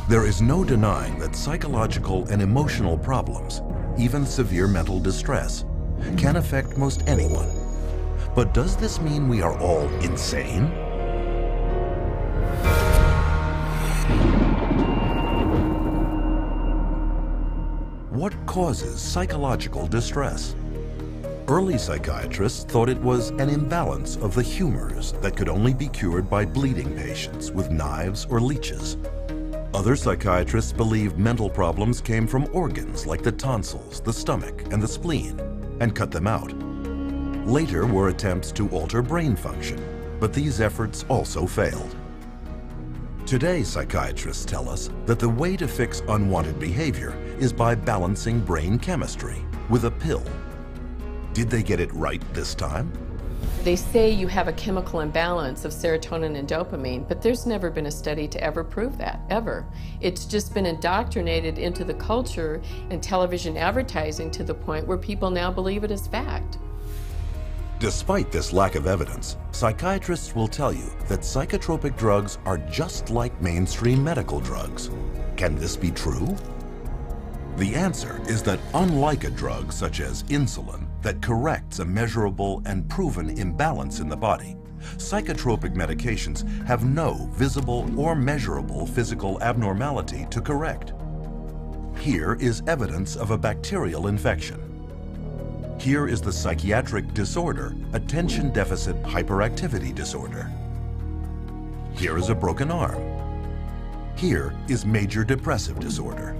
There is no denying that psychological and emotional problems, even severe mental distress, can affect most anyone. But does this mean we are all insane? What causes psychological distress? Early psychiatrists thought it was an imbalance of the humors that could only be cured by bleeding patients with knives or leeches. Other psychiatrists believed mental problems came from organs like the tonsils, the stomach, and the spleen, and cut them out. Later were attempts to alter brain function, but these efforts also failed. Today, psychiatrists tell us that the way to fix unwanted behavior is by balancing brain chemistry with a pill. Did they get it right this time? They say you have a chemical imbalance of serotonin and dopamine, but there's never been a study to ever prove that, ever. It's just been indoctrinated into the culture and television advertising to the point where people now believe it as fact. Despite this lack of evidence, psychiatrists will tell you that psychotropic drugs are just like mainstream medical drugs. Can this be true? The answer is that unlike a drug such as insulin that corrects a measurable and proven imbalance in the body, psychotropic medications have no visible or measurable physical abnormality to correct. Here is evidence of a bacterial infection. Here is the psychiatric disorder, attention deficit hyperactivity disorder. Here is a broken arm. Here is major depressive disorder.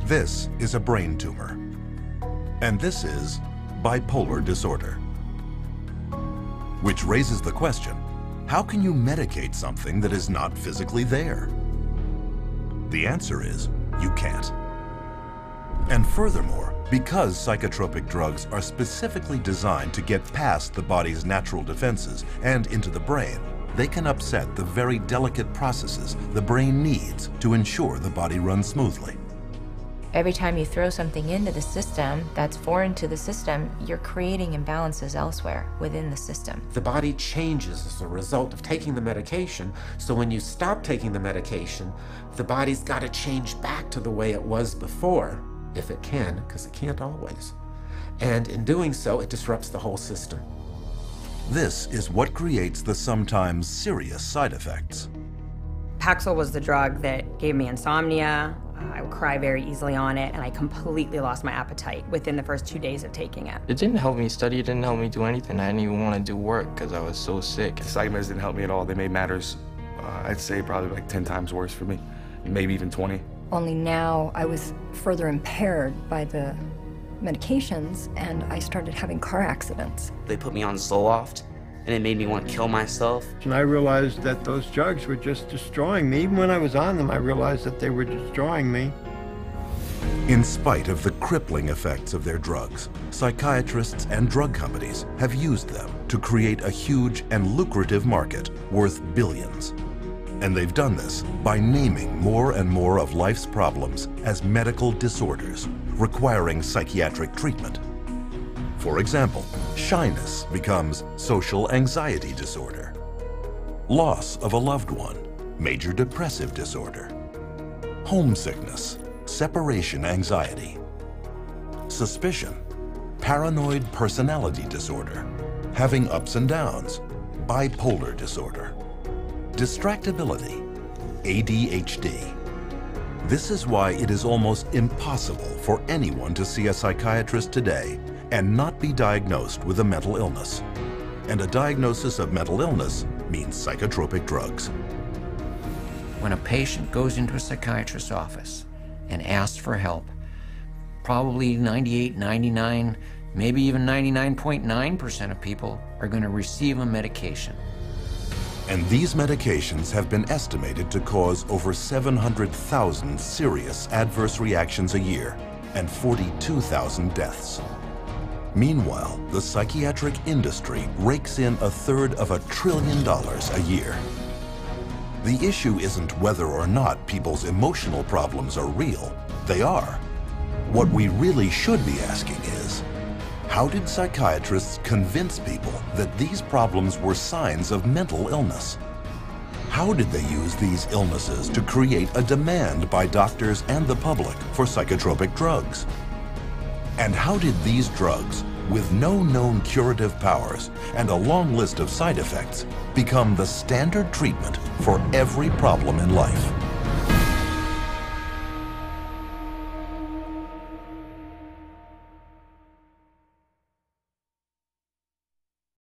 This is a brain tumor. And this is bipolar disorder. Which raises the question, how can you medicate something that is not physically there? The answer is, you can't. And furthermore, because psychotropic drugs are specifically designed to get past the body's natural defenses and into the brain, they can upset the very delicate processes the brain needs to ensure the body runs smoothly. Every time you throw something into the system that's foreign to the system, you're creating imbalances elsewhere within the system. The body changes as a result of taking the medication, so when you stop taking the medication, the body's got to change back to the way it was before, if it can, because it can't always. And in doing so, it disrupts the whole system. This is what creates the sometimes serious side effects. Paxil was the drug that gave me insomnia. I would cry very easily on it, and I completely lost my appetite within the first 2 days of taking it. It didn't help me study, it didn't help me do anything. I didn't even want to do work because I was so sick. The psych meds didn't help me at all. They made matters, I'd say probably like 10 times worse for me, maybe even 20. Only now I was further impaired by the medications, and I started having car accidents. They put me on Zoloft, and it made me want to kill myself. And I realized that those drugs were just destroying me. Even when I was on them, I realized that they were destroying me. In spite of the crippling effects of their drugs, psychiatrists and drug companies have used them to create a huge and lucrative market worth billions. And they've done this by naming more and more of life's problems as medical disorders, requiring psychiatric treatment. For example, shyness becomes social anxiety disorder. Loss of a loved one, major depressive disorder. Homesickness, separation anxiety. Suspicion, paranoid personality disorder. Having ups and downs, bipolar disorder. Distractibility, ADHD. This is why it is almost impossible for anyone to see a psychiatrist today and not be diagnosed with a mental illness. And a diagnosis of mental illness means psychotropic drugs. When a patient goes into a psychiatrist's office and asks for help, probably 98, 99, maybe even 99.9% of people are going to receive a medication. And these medications have been estimated to cause over 700,000 serious adverse reactions a year and 42,000 deaths. Meanwhile, the psychiatric industry rakes in $1/3 of $1 trillion a year. The issue isn't whether or not people's emotional problems are real. They are. What we really should be asking is, how did psychiatrists convince people that these problems were signs of mental illness? How did they use these illnesses to create a demand by doctors and the public for psychotropic drugs? And how did these drugs, with no known curative powers and a long list of side effects, become the standard treatment for every problem in life?